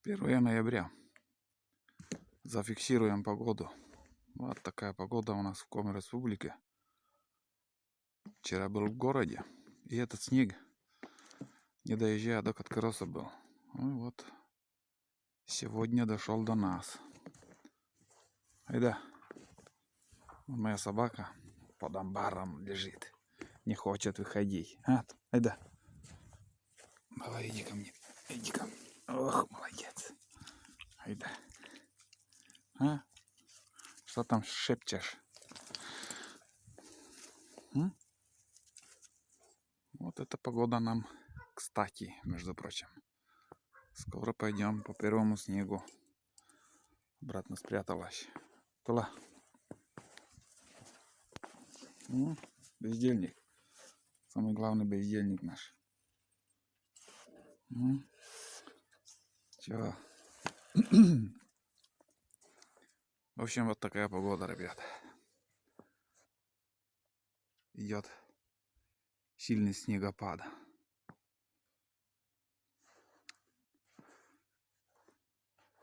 1 ноября. Зафиксируем погоду. Вот такая погода у нас в Коми Республике. Вчера был в городе. И этот снег, не доезжая до Каткороса, был. Ну и вот. Сегодня дошел до нас. Айда. Моя собака под амбаром лежит. Не хочет выходить. Айда. Давай, иди ко мне. Иди ко мне. Ох, молодец. Айда. Что там шепчешь? Вот эта погода нам кстати, между прочим. Скоро пойдем по первому снегу. Обратно спряталась. Тула. Бездельник. Самый главный бездельник наш. Чё? В общем, вот такая погода, ребят. Идет сильный снегопад.